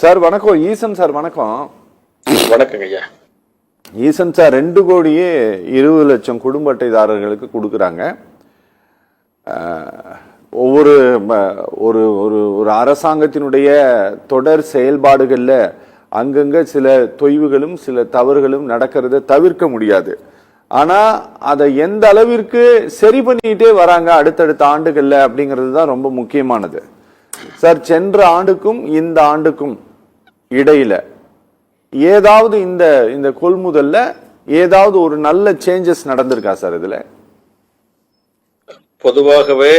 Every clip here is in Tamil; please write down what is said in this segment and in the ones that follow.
சார் வணக்கம். ஈசன் சார் வணக்கம். வணக்கங்க ஐயா. ஈசன் சார் 2,20,00,000 குடும்ப அட்டைதாரர்களுக்கு கொடுக்குறாங்க. ஒவ்வொரு ஒரு ஒரு ஒரு அரசாங்கத்தினுடைய தொடர் செயல்பாடுகளில் அங்கங்க சில தொய்வுகளும் சில தவறுகளும் நடக்கிறத தவிர்க்க முடியாது. ஆனா அதை எந்த அளவிற்கு சரி பண்ணிட்டே வராங்க அடுத்தடுத்த ஆண்டுகள்ல அப்படிங்கிறது தான் ரொம்ப முக்கியமானது. சார், சென்ற ஆண்டுக்கும் இந்த ஆண்டுக்கும் இடையில ஏதாவது இந்த கொள்முதல்ல ஏதாவது ஒரு நல்ல சேஞ்சஸ் நடந்திருக்கா சார்? இதுல பொதுவாகவே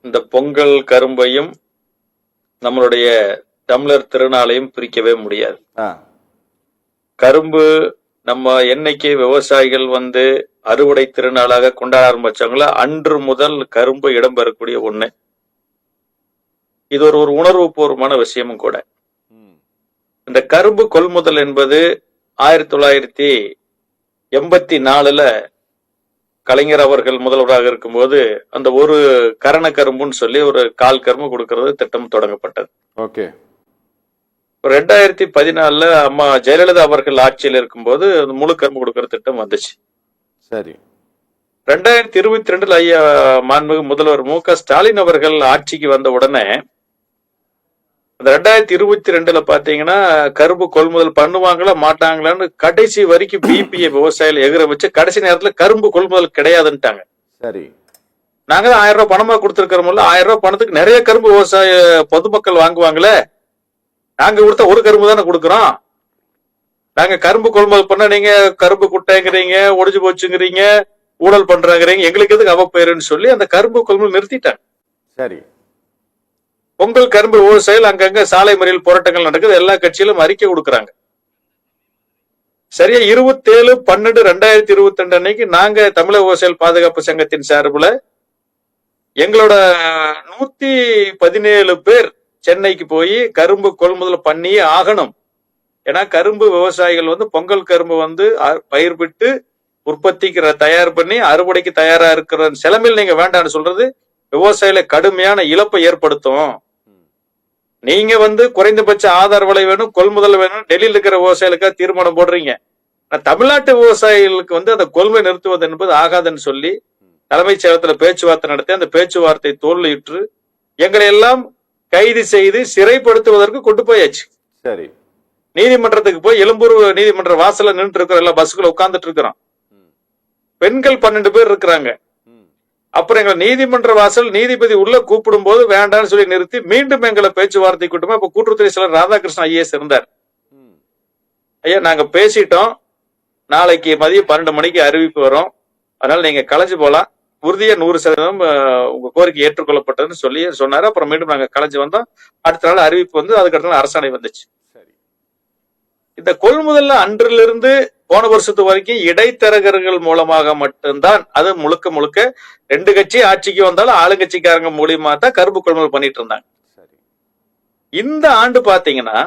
இந்த பொங்கல் கரும்பையும் நம்மளுடைய தமிழர் திருநாளையும் பிரிக்கவே முடியாது. கரும்பு நம்ம என்னைக்கு விவசாயிகள் அறுவடை திருநாளாக கொண்டாட ஆரம்பிச்சாங்களோ அன்று முதல் கரும்பு இடம்பெறக்கூடிய ஒண்ணு. இது ஒரு உணர்வு பூர்வமான விஷயமும் கூட. இந்த கரும்பு கொள்முதல் என்பது 1984 கலைஞர் அவர்கள் முதல்வராக இருக்கும்போது அந்த ஒரு கரண கரும்புன்னு சொல்லி ஒரு கால் கரும்பு கொடுக்கறது திட்டம் தொடங்கப்பட்டது. ஓகே. 2014 அம்மா ஜெயலலிதா அவர்கள் ஆட்சியில் இருக்கும்போது முழு கரும்பு கொடுக்கற திட்டம் வந்துச்சு. சரி. 2022 ஐயா மாண்புமிகு முதல்வர் மு.க. ஸ்டாலின் அவர்கள் ஆட்சிக்கு வந்த உடனே அந்த 2022 பாத்தீங்கன்னா கரும்பு கொள்முதல் பண்ணுவாங்களா மாட்டாங்களான்னு கடைசி வரைக்கும் பிபிஏ விவசாயிகள் எகிர வச்சு கடைசி நேரத்துல கரும்பு கொள்முதல் கிடையாதுன்ட்டாங்க. சரி. நாங்க 1000 ரூபாய் பணமா கொடுத்திருக்கிறோம்ல, 1000 ரூபாய் பணத்துக்கு நிறைய கரும்பு விவசாய பொதுமக்கள் வாங்குவாங்களே, நாங்க கொடுத்த ஒரு கரும்பு தானே கொடுக்கறோம். நாங்க கரும்பு கொள்முதல் பண்ண நீங்க கரும்பு குட்டைங்கிறீங்க, ஒடிஞ்சு போச்சுங்கிறீங்க, ஊழல் பண்றாங்கிறீங்க, எங்களுக்கு எதுக்கு அவப்பெயருன்னு சொல்லி அந்த கரும்பு கொள்முதல் நிறுத்திட்டாங்க. சரி. பொங்கல் கரும்பு விவசாயிகள் அங்கங்க சாலை மறியல் போராட்டங்கள் நடக்குது. எல்லா கட்சியிலும் அறிக்கை கொடுக்கறாங்க. சரியா 27/12/2022 அன்னைக்கு நாங்க தமிழக விவசாயிகள் பாதுகாப்பு சங்கத்தின் சார்பில் எங்களோட 117 பேர் சென்னைக்கு போய் கரும்பு கொள்முதல் பண்ணியே ஆகணும். ஏன்னா கரும்பு விவசாயிகள் பொங்கல் கரும்பு பயிர்விட்டு உற்பத்திக்கு தயார் பண்ணி அறுவடைக்கு தயாரா இருக்கிற நிலைமையில் நீங்க வேண்டாம்னு சொல்றது விவசாயிகளை கடுமையான இழப்பை ஏற்படுத்தும். நீங்க குறைந்தபட்ச ஆதார விலை வேணும், கொள்முதல் வேணும், டெல்லியில் இருக்கிற விவசாயிகளுக்காக தீர்மானம் போடுறீங்க. தமிழ்நாட்டு விவசாயிகளுக்கு அந்த கொள்முதல் நிறுத்துவது என்பது ஆகாதுன்னு சொல்லி தலைமைச் செயலகத்துல பேச்சுவார்த்தை நடத்தி அந்த பேச்சுவார்த்தை தோல்வியுற்று எங்களை எல்லாம் கைது செய்து சிறைப்படுத்துவதற்கு கொண்டு போயாச்சு. சரி. நீதிமன்றத்துக்கு போய் எழும்பூர் நீதிமன்ற வாசல்ல நின்று இருக்கிறோம், எல்லா பஸ்ஸுக்குள்ள உட்கார்ந்துட்டு இருக்கிறோம். பெண்கள் 12 பேர் இருக்கிறாங்க. அப்புறம் எங்களை நீதிமன்ற வாசல் நீதிபதி உள்ள கூப்பிடும் போது வேண்டாம்னு சொல்லி நிறுத்தி மீண்டும் எங்களை பேச்சுவார்த்தை கூட்டமா இப்ப கூட்டுறவுத்துறை செயலர் ராதாகிருஷ்ணன் ஐஏஎஸ் இருந்தார். ஐயா, நாங்க பேசிட்டோம், நாளைக்கு மதியம் 12 மணிக்கு அறிவிப்பு வரும், அதனால நீங்க கலைஞ்சு போலாம், உறுதியா 100% உங்க கோரிக்கை ஏற்றுக்கொள்ளப்பட்டதுன்னு சொல்லி சொன்னாரு. அப்புறம் மீண்டும் நாங்க கலைஞ்சு வந்தோம். அடுத்த நாள் அறிவிப்பு அதுக்கு அடுத்த நாள் அரசாணை வந்துச்சு. இந்த கொள்முதல்ல அன்றிலிருந்து போன வருஷத்து வரைக்கும் இடைத்தரகர்கள் மூலமாக மட்டும்தான், அது முழுக்க முழுக்க 2 கட்சி ஆட்சிக்கு வந்தாலும் ஆளுங்கட்சிக்காரங்க மூலியமா தான் கரும்பு கொள்முதல் பண்ணிட்டு இருந்தாங்க. இந்த ஆண்டு பாத்தீங்கன்னா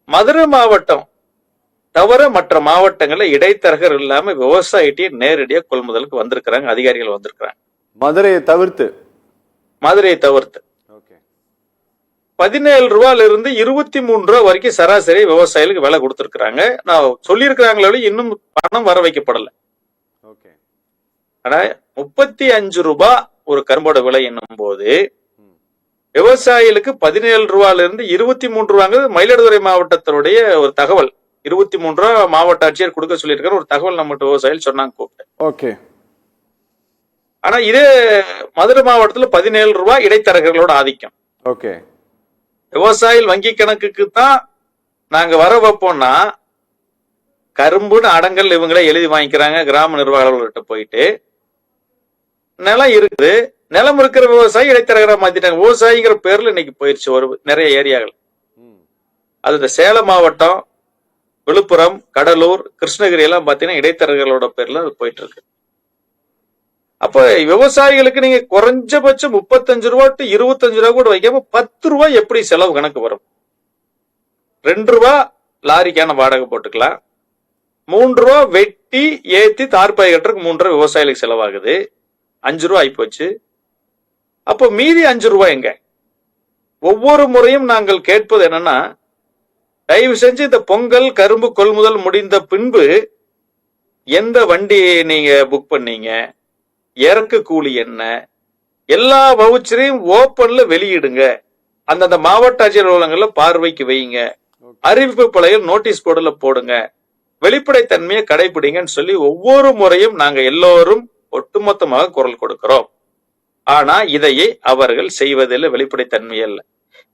மதுரை மாவட்டம் தவிர மற்ற மாவட்டங்கள்ல இடைத்தரகர் இல்லாம விவசாயிட்டே நேரடியா கொள்முதலுக்கு வந்திருக்கிறாங்க, அதிகாரிகள் வந்திருக்கிறாங்க. மதுரையை தவிர்த்து 17 ரூபாயில இருந்து 23 ரூபாய் வரைக்கும் சராசரி விவசாயிகளுக்கு விலை கொடுத்திருக்கிறாங்க. நான் சொல்லியிருக்கிறாங்களே இன்னும் பணம் வர வைக்கப்படல. ஆனா 35 ரூபாய் ஒரு கரும்போட விலை என்னும் போது விவசாயிகளுக்கு 17 ரூபாயில இருந்து 23 ரூபாங்கிறது மயிலாடுதுறை மாவட்டத்தினுடைய ஒரு தகவல். 23 ரூபாய் மாவட்ட ஆட்சியர் கொடுக்க சொல்லியிருக்கிற ஒரு தகவல் நம்மகிட்ட விவசாயிகள் சொன்னாங்க கூப்பிட்டு. ஓகே. ஆனா இதே மதுரை மாவட்டத்துல 17 ரூபாய் இடைத்தரகர்களோட ஆதிக்கம். ஓகே. விவசாயிகள் வங்கி கணக்குக்கு தான் நாங்க வர வைப்போம்னா கரும்புன்னு அடங்கல் இவங்களே எழுதி வாங்கிக்கிறாங்க. கிராம நிர்வாகிகள்கிட்ட போயிட்டு நிலம் இருக்குது, நிலம் இருக்கிற விவசாயி இடைத்தரகரா மாத்திட்டாங்க. விவசாயிங்கிற பேர்ல இன்னைக்கு போயிருச்சு ஒரு நிறைய ஏரியாக்கள். அது இந்த சேலம் மாவட்டம், விழுப்புரம், கடலூர், கிருஷ்ணகிரி எல்லாம் பாத்தீங்கன்னா இடைத்தரகர்களோட பேர்ல அது போயிட்டு இருக்கு. அப்ப விவசாயிகளுக்கு நீங்க குறைஞ்சபட்சம் 35 ரூபாய் டு 25 ரூபாய் கூட வைக்காம 10 ரூபாய் எப்படி செலவு கணக்கு வரும்? 2 ரூபாய் லாரிக்கான வாடகை போட்டுக்கலாம், 3 ரூபாய் வெட்டி ஏத்தி தார்பாய் கட்டுறதுக்கு 3 ரூபாய் விவசாயிகளுக்கு செலவாகுது, 5 ரூபாய் ஆயிப்போச்சு. அப்போ மீதி 5 ரூபாய் எங்க? ஒவ்வொரு முறையும் நாங்கள் கேட்பது என்னன்னா, தயவு செஞ்சு இந்த பொங்கல் கரும்பு கொள்முதல் முடிந்த பின்பு எந்த வண்டியை நீங்க புக் பண்ணீங்க, இறக்கு கூலி என்ன, எல்லா வவுச்சரையும் ஓப்பன்ல வெளியிடுங்க. அந்தந்த மாவட்ட ஆட்சியர் அலுவலகங்கள்ல பார்வைக்கு வைங்க. அறிவிப்பு பலகையில் நோட்டீஸ் போர்டுல போடுங்க. வெளிப்படைத்தன்மையை கடைபிடிங்கன்னு சொல்லி ஒவ்வொரு முறையும் நாங்க எல்லோரும் ஒட்டுமொத்தமாக குரல் கொடுக்கிறோம். ஆனா இதையே அவர்கள் செய்வதில் வெளிப்படைத்தன்மை அல்ல.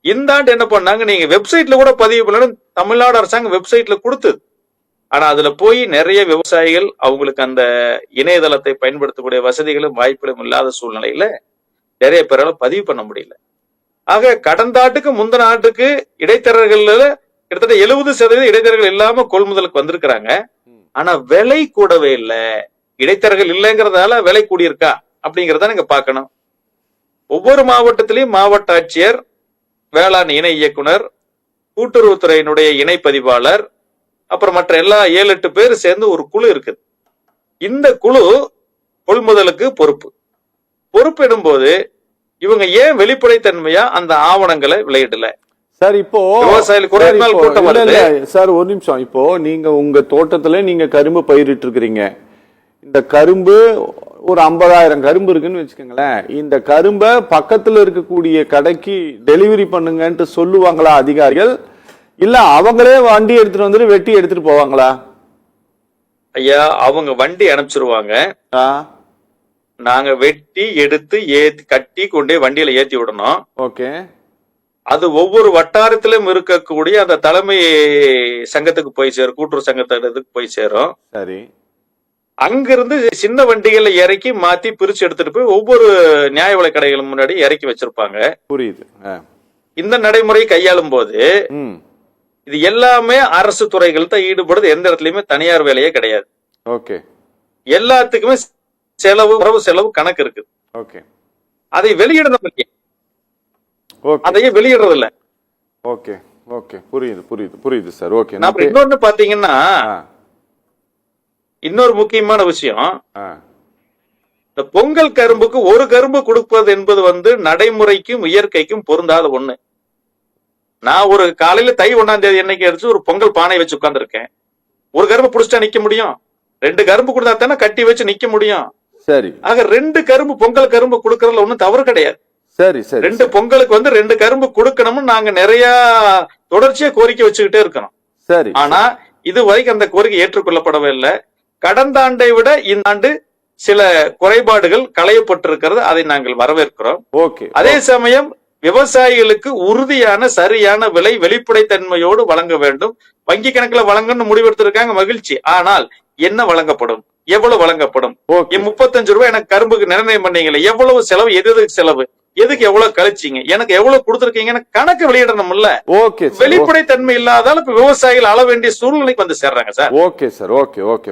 இந்த ஆண்டு என்ன பண்ணாங்க, நீங்க வெப்சைட்ல கூட பதிவு பண்ணணும், தமிழ்நாடு அரசாங்கம் வெப்சைட்ல கொடுத்தது. ஆனா அதுல போய் நிறைய விவசாயிகள் அவங்களுக்கு அந்த இணையதளத்தை பயன்படுத்தக்கூடிய வசதிகளும் வாய்ப்புகளும் இல்லாத சூழ்நிலையில நிறைய பேரால பதிவு பண்ண முடியல. ஆக கடந்த ஆண்டுக்கு முந்தின ஆண்டுக்கு இடைத்தரகர்கள்ல கிட்டத்தட்ட 70% இடைத்தரகர்கள் இல்லாம கொள்முதலுக்கு வந்திருக்கிறாங்க. ஆனா விலை கூடவே இல்ல. இடைத்தரகர்கள் இல்லைங்கிறதால விலை கூடியிருக்கா அப்படிங்கறத நீங்க பார்க்கணும். ஒவ்வொரு மாவட்டத்திலையும் மாவட்ட ஆட்சியர், வேளாண் இணை இயக்குனர், கூட்டுறவுத்துறையினுடைய இணை பதிவாளர், அப்புறம் மற்ற எல்லா 7-8 பேர் சேர்ந்து ஒரு குழு இருக்குது. இந்த குழு கொள்முதலுக்கு பொறுப்பு எனும்போது இவங்க ஏன் வெளிப்படைத்தன்மையா அந்த ஆவணங்களை வெளியிடல? சார் இப்போ விவசாயிகள் குறை நாள் கூட்டம் வருது. சார் ஒரு நிமிஷம், இப்போ நீங்க உங்க தோட்டத்துல நீங்க கரும்பு பயிரிட்டு இருக்கிறீங்க. இந்த கரும்பு ஒரு 50,000 கரும்பு இருக்குன்னு வச்சுக்கோங்களேன். இந்த கரும்பை பக்கத்துல இருக்கக்கூடிய கடைக்கு டெலிவரி பண்ணுங்கன்ட்டு சொல்லுவாங்களா அதிகாரிகள், இல்ல அவங்களே வண்டி எடுத்துட்டு வந்துட்டு வெட்டி எடுத்துட்டு போவாங்களா? ஐயா, அவங்க வண்டி அனுப்பிச்சிருவாங்க. நாங்க வெட்டி எடுத்து கட்டி கொண்டே வண்டியில ஏத்தி விடணும். ஓகே. அது ஒவ்வொரு வட்டாரத்திலும் இருக்கக்கூடிய அந்த தலைமை சங்கத்துக்கு போய் சேரும், கூட்டுறவு சங்கத்துக்கு போய் சேரும். சரி. அங்கிருந்து சின்ன வண்டிகளை இறக்கி மாத்தி பிரிச்சு எடுத்துட்டு போய் ஒவ்வொரு நியாய விலை கடைகள் முன்னாடி இறக்கி வச்சிருப்பாங்க. புரியுது. இந்த நடைமுறை கையாளும் போது இது எல்லாமே அரசு துறைகள் தான் ஈடுபடுது. எந்த இடத்துலயுமே தனியார் வேலையே கிடையாது. ஓகே. எல்லாத்துக்குமே செலவு கணக்கு இருக்கு. ஓகே. அதை வெளியிடணும், அதையே வெளியிடுறது இல்ல. ஓகே. ஓகே. புரியுது சார். ஓகே. இன்னொன்னு பாத்தீங்கன்னா, இன்னொரு முக்கியமான விஷயம், இந்த பொங்கல் கரும்புக்கு ஒரு கரும்பு கொடுப்பது என்பது நடைமுறைக்கும் இயற்கைக்கும் பொருந்தாத ஒண்ணு. நான் ஒரு காலையில தை 1ஆம் தேதி என்னைக்கு எடுத்து ஒரு பொங்கல் பானை வச்சு உட்கார்ந்து இருக்கேன். ஒரு கரும்பு புடிச்சிட்டா நிக்க முடியும்? 2 கரும்பு கொடுத்தா தானே கட்டி வச்சு நிக்க முடியும். சரி. ஆக 2 கரும்பு பொங்கல் கரும்பு கொடுக்கறதுல ஒண்ணும் தவறு கிடையாது. சரி சரி. 2 பொங்கலுக்கு 2 கரும்பு கொடுக்கணும்னு நாங்க நிறைய தொடர்ச்சியா கோரிக்கை வச்சுக்கிட்டே இருக்கிறோம். சரி. ஆனா இது வரைக்கும் அந்த கோரிக்கை ஏற்றுக்கொள்ளப்படவே இல்லை. கடந்த ஆண்டை விட இந்த ஆண்டு சில குறைபாடுகள் களையப்பட்டிருக்கிறது. அதை நாங்கள் வரவேற்கிறோம். ஓகே. அதே சமயம் விவசாயிகளுக்கு உறுதியான சரியான விலை வெளிப்படைத்தன்மையோடு வழங்க வேண்டும். வங்கி கணக்குல வழங்கணும்னு முடிவெடுத்திருக்காங்க, மகிழ்ச்சி. ஆனால் என்ன வழங்கப்படும், எவ்வளவு வழங்கப்படும்? 35 ரூபாய் எனக்கு கரும்புக்கு நிர்ணயம் பண்ணீங்களே, எவ்வளவு செலவு, எதுக்கு செலவு, எதுக்கு எவ்வளவு கழிச்சீங்க, எனக்கு எவ்வளவு கொடுத்திருக்கீங்கன்னு கணக்கு வெளியிடணும் இல்ல? ஓகே. வெளிப்படைத்தன்மை இல்லாதால இப்ப விவசாயிகள் அள வேண்டிய சூழ்நிலைக்கு வந்து சேர்றாங்க சார். Okay sir. ஓகே.